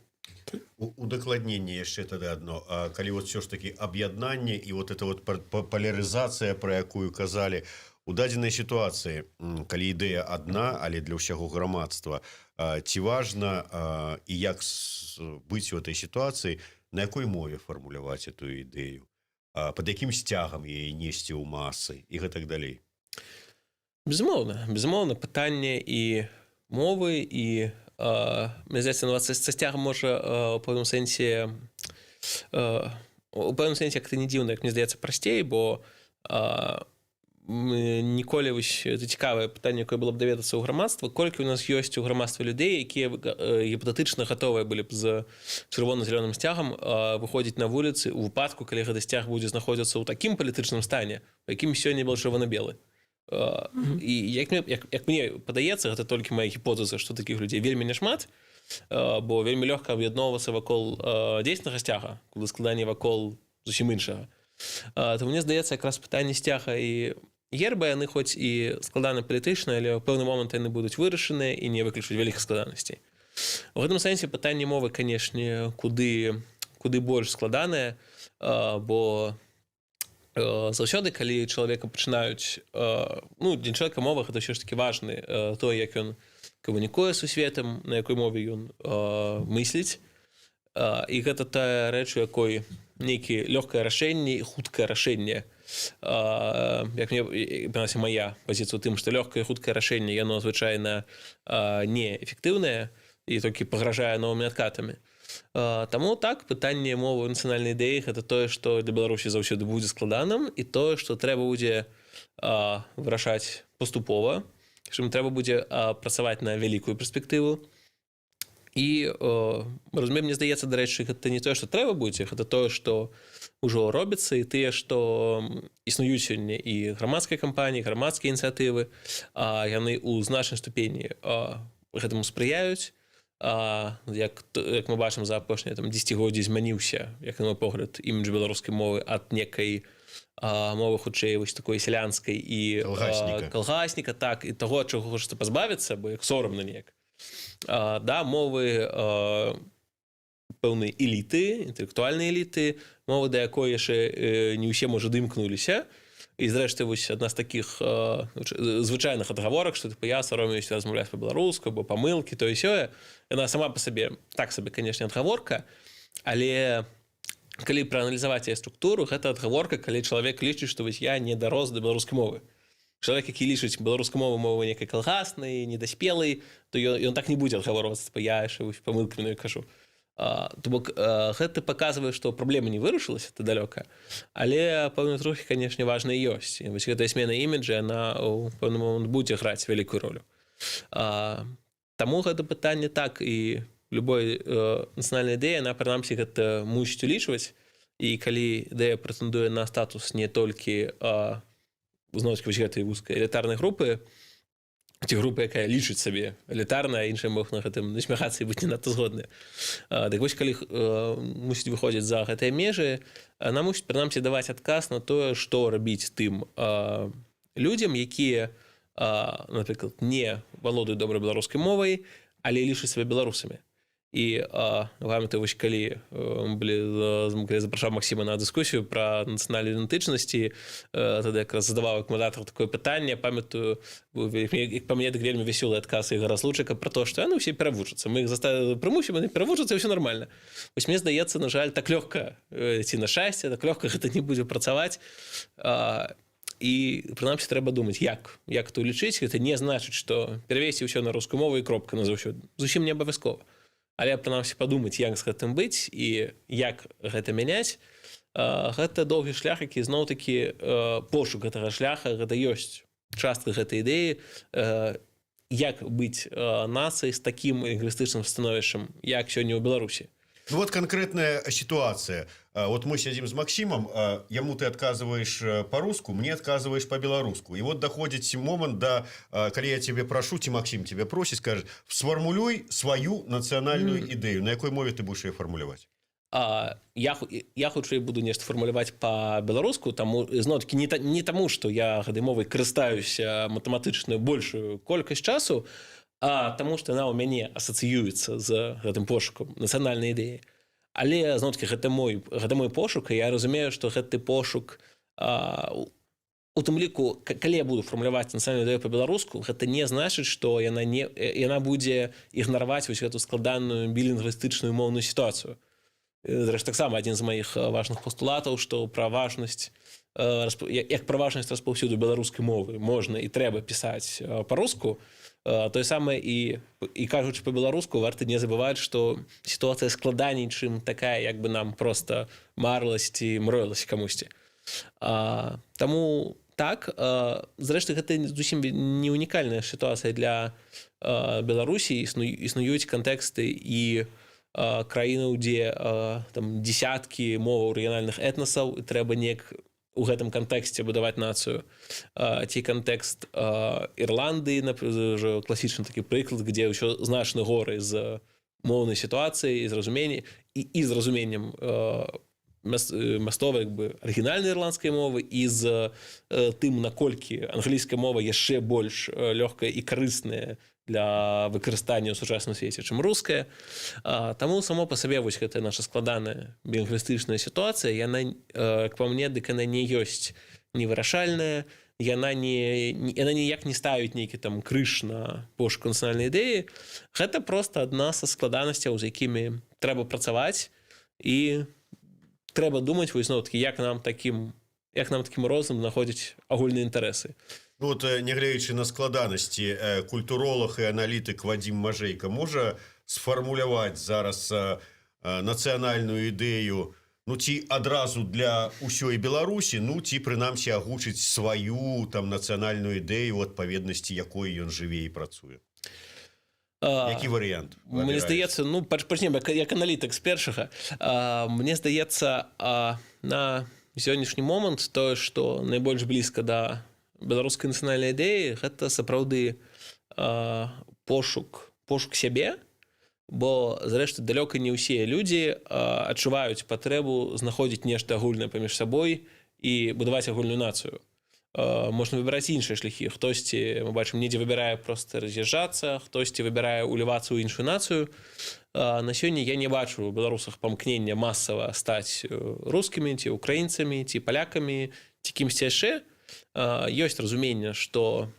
Удакладненне яшчэ тады адно. Калі вот все ж таки аб'яднанне і вот эта вот палярызацыя, пра якую казалі, у дадзенай сітуацыі, калі ідэя адна, але для ўсяго грамадства, ці важна і як быць у этой сітуацыі, на якой мове фармуляваць эту ідэю, пад якім сцягам яе несці ў масы і гэтак далей? Безумоўна, пытанне і мовы, і мне здаецца, са сцягам можа у пэўным сэнсе як-то не дзіўна, як мне здаецца, прасцей, бо ніколі вось это цікавае пытанне, якое было б даведацца ў грамадства, колькі у нас ёсць у грамадства людзей, якія гіпатэтычна гатовыя былі б з чырвона-зялёным сцягам выходзіць на вуліцы ў выпадку, калі гэты сцяг будзе знаходзіцца ў такім палітычным стане, у якім сёння был чырвона-белы. І як мне падаецца, гэта толькі мая гіпотэза, што такіх людзей вельмі няшмат, бо вельмі лёгка аб'ядноўвацца вакол дзейснага сцяга, куды складанне вакол зусім іншага. Таму мне здаецца, якраз пытанне сцяга і герба, яны хоць і складаны палітычна, але ў пэўны момант яны будуць вырашаныя і не выключаць вялікіх складанасцей. У гэтым сэнсе пытанне мовы, канешне, куды больш складанае, бо заўсёды калі чалавека пачынаюць для чалавека мова гэта ўсё ж таки важны то як ён камунікуе сусветам на якой мове ён мысліць і гэта тая рэч у якой нейкі лёгкае рашэнне і хуткае рашэнне як мне принаймні моя пазіцыя ў тым што лёгкае і хуткае рашэнне яно звычайна неэфектыўнае і толькі пагражае новымі адкатамі. Таму так пытанне мовы нацыянальнай ідэі гэта тое што для Беларусі заўсёды будзе складаным і тое што трэба будзе вырашаць паступова чым трэба будзе працаваць на вялікую перспектыву і разумеем мне здаецца дарэчы гэта не тое што трэба будзе гэта тое што ўжо робіцца і тыя што існуюць сёння і грамадскія кампаніі грамадскія ініцыятывы яны ў значнай ступені гэтаму спрыяюць як мы бачым за апошнія 10годдзі змяніўся як на мой погляд імідж беларускай мовы ад некай мовы хутчэй вось такой сялянскай і калгасніка так і таго чаго хочацца пазбавіцца бо як сорамна неяк мовы пэўнай эліты інтэлектуальнай эліты мовы да якой яшчэ не ўсе можа дымкнуліся і зрэшты вось адна з такіх звычайных адгаворак што я саромеюся размаўляць па-беларуску бо памылкі тое сёе яна сама па сабе так сабе канешне адгаворка але калі прааналізаваць яе структуру гэта адгаворка калі чалавек лічыць што вось я не дарос да беларускай мовы чалавек які лічыць беларускай мовы некай калгаснай недаспелай то ён так не будзе адгаворвацца я яшчэ вось памылкамі кажу то бок гэта паказвае што праблема не вырашылася то далёка але пэўна трохі канешне важна ёсць вось гэтая змена іміджа яна ў пэўны момант будзе граць вялікую ролю таму гэта пытанне так і любой нацыянальнай ідэі яна прынамсі гэта мусіць улічваць і калі ідэя прэтэндуе на статус не толькі зноўкі вось гэтай вузкай элітарнай групы ці група якая лічыць сабе элітарная іншыя мог на гэтым насмяхацца і быць не надта згодныя дык вось калі мусіць выходзіць за гэтыя межы она мусіць прынамсі даваць адказ на тое што рабіць тым людзям якія напрыклад не валодаюць добрай беларускай мовай але лічаць сабе беларусамі і памятаю вось калі запрашаў Максіма на дыскусію пра нацыянальную ідэнтычнасці тады якраз задаваў як мадатар такое пытанне памятаю як па мне дык вельмі вясёлы адказ Ігора Случыка пра то што яны ўсе перавучацца мы іх прымусім яны перавучацца і ўсё нармальна вось мне здаецца на жаль так лёгка ці на шчасце так лёгка гэта не будзе працаваць і прынамсі трэба думаць як то лічыць гэта не значыць што перавесці ўсё на рускую мову і кропка назаўсёды зусім не абавязкова але прынамсі падумаць як з гэтым быць і як гэта мяняць гэта доўгі шлях які зноў-такі пошук гэтага шляха гэта ёсць частка гэтай ідэі як быць нацыяй з такім лінгвістычным становішчам як сёння ў Беларусі. Ну вот конкретная ситуация. Вот мы сидим с Максимом, ему ты отказываешь по-русски, мне отказываешь по-белорусски. И вот доходит момент, да, когда я тебе прошу, Максим тебе просит, скажет, сформулюй свою национальную идею. На какой мове ты будешь ее формулировать? Я хутчэй буду нешта фармуляваць па-беларуску, таму зноў-такі не таму, што я гэтай мовай карыстаюся матэматычную большую колькасць часу, а таму, што яна ў мяне асацыюецца з гэтым пошукам нацыянальнай ідэі. Але, зноў-такі, гэта мой пошук, і я разумею, што гэты пошук у тым ліку, калі я буду фармуляваць нацыянальную ідэю па-беларуску, гэта не значыць, што яна будзе ігнараваць вось гэту складаную білінгвістычную моўную сітуацыю. Зрэшты, таксама адзін з маіх важных пастулатаў, што пра важнасць распаўсюду беларускай мовы можна і трэба пісаць па-руску, тое самае і кажучы па-беларуску, варта не забываць, што сітуацыя складаней, чым такая, як бы нам проста марылась ці мроілася камусьці. Таму так, зрэшты, гэта зусім не унікальная сітуацыя для Беларусі, існуюць кантэксты і краінаў, дзе дзесяткі моваў рэгіянальных этнасаў, і трэба неяк у гэтым кантэксце будаваць нацыю. Ці кантэкст Ірландыі, класічны такі прыклад, дзе ўсё значна горай з моўнай сітуацыяй і з разуменнем мясцовай арыгінальнай ірландскай мовы і з тым, наколькі англійская мова яшчэ больш лёгкая і карысная для выкарыстання ў сучасным свеце, чым руская. Таму само па сабе вось гэтая наша складаная біянгвістычная сітуацыя, яна, як па мне, дык яна не ёсць невырашальная, яна ніяк не ставіць нейкі там крыж на пошук нацыянальнай ідэі. Гэта проста адна са складанасцяў, з якімі трэба працаваць, і трэба думаць, вось, зноў-такі, як нам такім розным знаходзіць агульныя інтарэсы. Ну, от, нягледзячы на складанасці, культуролог і аналітык Вадзім Мажэйка можа сфармуляваць зараз нацыянальную ідэю, ну, ці адразу для ўсёй Беларусі, ну, ці прынамсі агучыць сваю там нацыянальную ідэю, у адпаведнасці якой ён жыве і працуе. Які варыянт? Мне здаецца, ну, пачнем як аналітык з першага. Мне здаецца, на сённяшні момант тое, што найбольш блізка да беларускай нацыянальнай ідэі, гэта сапраўды пошук сябе, бо, зрэшты, далёка не ўсе людзі адчуваюць патрэбу знаходзіць нешта агульнае паміж сабой і будаваць агульную нацыю. Можна выбіраць іншыя шляхі. Хтосьці, мы бачым, недзе выбірае проста раз'язджацца, хтосьці выбірае улівацца ў іншую нацыю. На сёння я не бачу у беларусах памкнення масава стаць рускімі, ці украінцамі, ці палякамі, ці кімсьці яшчэ. Ёсць разуменне, што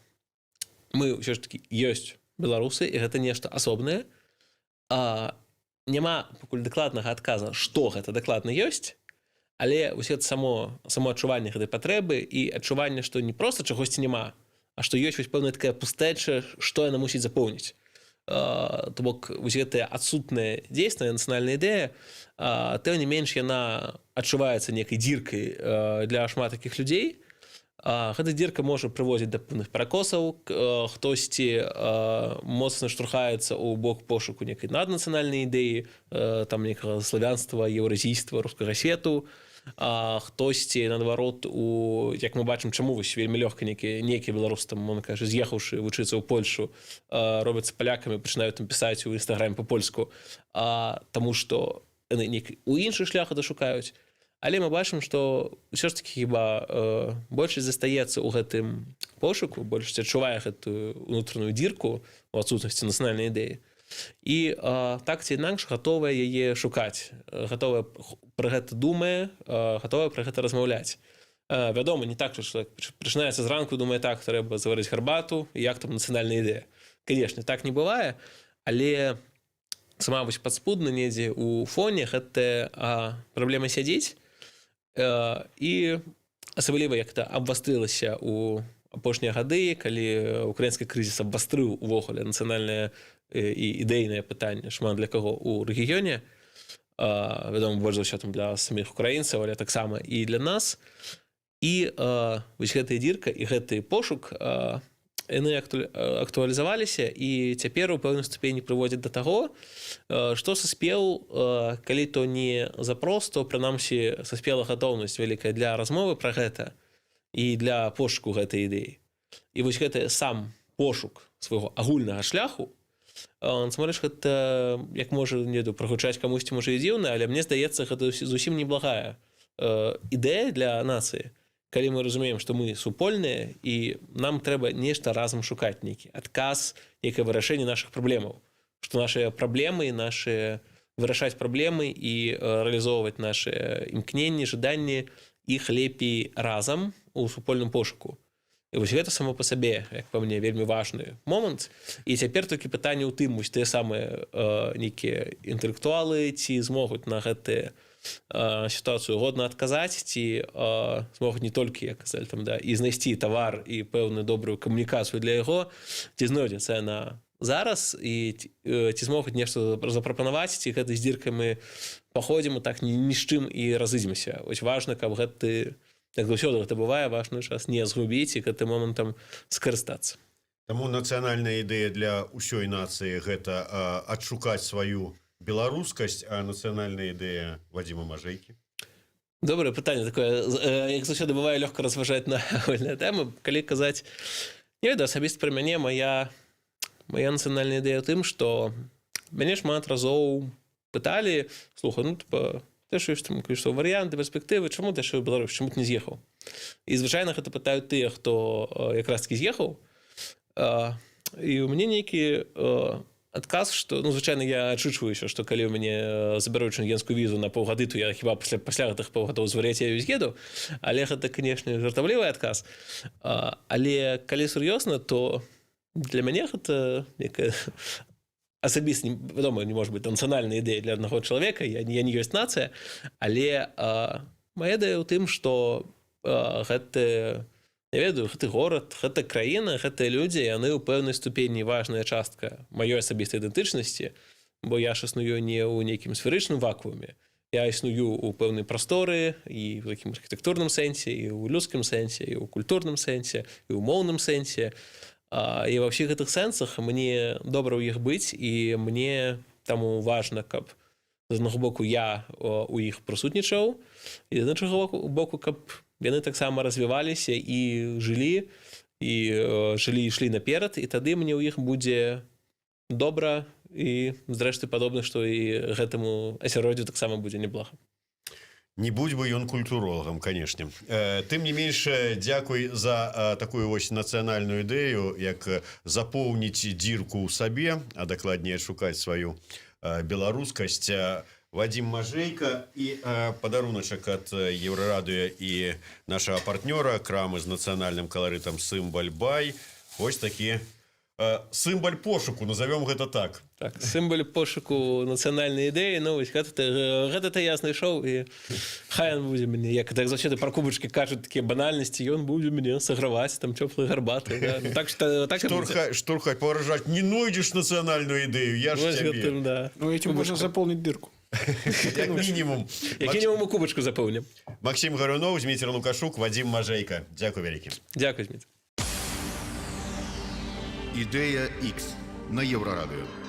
мы ўсё ж такі ёсць беларусы, і гэта нешта асобнае. Няма пакуль дакладнага адказа, што гэта дакладна ёсць, але ўсё гэта само адчуванне гэтай патрэбы і адчуванне, што не проста чагосьці няма, а што ёсць вось пэўная такая пустэча, што яна мусіць запоўніць. То бок, вось гэтая адсутная дзейсная нацыянальная ідэя, тым не менш яна адчуваецца некай дзіркай для шмат такіх людзей. Гэта дзірка можа прыводзіць да пэўных перакосаў, хтосьці моцна штурхаецца ў бок пошуку некай наднацыянальнай ідэі, там некага славянства, еўразійства, рускага свету, хтосьці, наадварот, як мы бачым, чаму вось вельмі лёгка нейкі беларус, там, мовна кажучы, з'ехаўшы вучыцца ў Польшу, робяцца палякамі, пачынаюць там пісаць у інстаграме па-польску, таму што яны у іншы шлях дашукаюць. Але мы бачым, што ўсё ж такі хіба большасць застаецца ў гэтым пошуку, большасць адчувае гэтую ўнутраную дзірку у адсутнасці нацыянальнай ідэі. І так ці інакш гатовая яе шукаць, гатовая пра гэта думае, гатовая пра гэта размаўляць. Вядома, не так, што чалавек пачынаецца зранку, думае, так, трэба заварыць гарбату, як там нацыянальная ідэя. Канешне, так не бывае, але сама вось падспудна недзе ў фоне гэтая праблема сядзіць, і асабліва як это абвастрылася ў апошнія гады, калі украінскі крызіс абвастрыў увогуле нацыянальнае і ідэйнае пытанне шмат для каго ў рэгіёне, вядома, больш за ўсё там для саміх украінцаў, але таксама і для нас. І вось гэтая дзірка і гэты пошук, яны актуалізаваліся і цяпер у пэўнай ступені прыводзяць да таго, што саспеў, калі то не запрос, то прынамсі саспела гатоўнасць вялікая для размовы пра гэта і для пошуку гэтай ідэі. І вось гэты сам пошук свайго агульнага шляху, насамрэч, гэта, як можа, не ведаю, прагучаць камусьці, можа, і дзіўна, але мне здаецца, гэта зусім неблагая ідэя для нацыі, калі мы разумеем, што мы супольныя і нам трэба нешта разам шукаць, нейкі адказ, нейкае вырашэнне нашых праблемаў, што нашыя праблемы, вырашаць праблемы і рэалізоўваць нашыя імкненні, жаданні, іх лепей разам у супольным пошуку. І вось гэта само па сабе, як па мне, вельмі важны момант. І цяпер толькі пытанне ў тым, вось тыя самыя нейкія інтэлектуалы, ці змогуць на гэтую сітуацыю годна адказаць, ці змогуць не толькі, як казалі, там, да, і знайсці тавар і пэўную добрую камунікацыю для яго, ці знойдзецца яна зараз, і ці змогуць нешта запрапанаваць, ці гэтай здзіркай мы паходзім і так ні з чым і разыдземся. Вось важна, каб гэты, як заўсёды гэта бывае, важны час не згубіць і гэтым момантам скарыстацца. Таму нацыянальная ідэя для ўсёй нацыі гэта адшукаць сваю беларускасць, а нацыянальная ідэя Вадзіма Мажэйкі? Добрае пытанне такое. Як заўсёды бывае, лёгка разважаць на агульныя тэмы. Калі казаць, не ведаю, асабіста пра мяне, моя нацыянальная ідэя ў тым, што мяне шмат разоў пыталі, слухай, ну, типа, ты ж там, што варыянты, перспектывы, чаму ты ж у Беларусь, чаму ты не з'ехаў? І звычайна гэта пытаюць тыя, хто якраз такі з'ехаў. і у мяне нейкі адказ, што ну звычайна я адчучваюся, што калі ў мяне забяруць шенгенскую візу на паўгады, то я хіба пасля гэтых паўгадоў звар'яцею з'еду, але гэта, канешне, жартаўлівы адказ. Але калі сур'ёзна, то для мяне гэта некая асабіста, вядома, не можа быць нацыянальная ідэя для аднаго чалавека, я не ёсць нацыя, але мая ідэя ў тым, што гэта, я ведаю, гэты горад, гэта краіна, гэтыя людзі, яны ў пэўнай ступені важная частка маёй асабістай ідэнтычнасці, бо я ж існую не ў нейкім сферычным вакууме. Я існую ў пэўнай прасторы і ў такім архітэктурным сэнсе, і ў людскім сэнсе, і ў культурным сэнсе, і ў моўным сэнсе. І ва ўсіх гэтых сэнсах мне добра ў іх быць, і мне таму важна, каб з аднаго боку я у іх прысутнічаў, і з іншага боку, каб яны таксама развіваліся і жылі, і ішлі наперад, і тады мне ў іх будзе добра, і, зрэшты, падобна, што і гэтаму асяроддзю таксама будзе неблага. Не будь бы ён культуролагам, канешне. Тым не менш, дзякуй за такую вось нацыянальную ідэю, як запоўніць дзірку ў сабе, а дакладней шукаць сваю беларускасць. Вадим Мажейка і падаруначак ад Еўрарадыё і нашага партнёра, крамы з нацыянальным каларытам «Сымбаль Бай». Вось такі сімбаль пошуку, назовем гэта так. Так, сімбаль пошуку нацыянальнай ідэі, ну, вось гэта я знайшоў, і хай ён будзе мяне, як так заўсёды пра кубачкі кажуць такія банальнасці, ён будзе мяне саграваць, там, цёплай гарбаты. Да? Ну, так, Штурхай, павыражаць, не нойдзеш нацыянальную ідэю, я ж цябе. Гэтым, да. Ну, этим можно заполнить дырку. Як мінімум. Як мінімум кубачку запоўнім. Максим Гарунов, Дмитрий Лукашук, Вадим Мажейка. Дзякуй вялікі. Дзякуй, Дмитрий. Ідэя X на Еўрарадыё.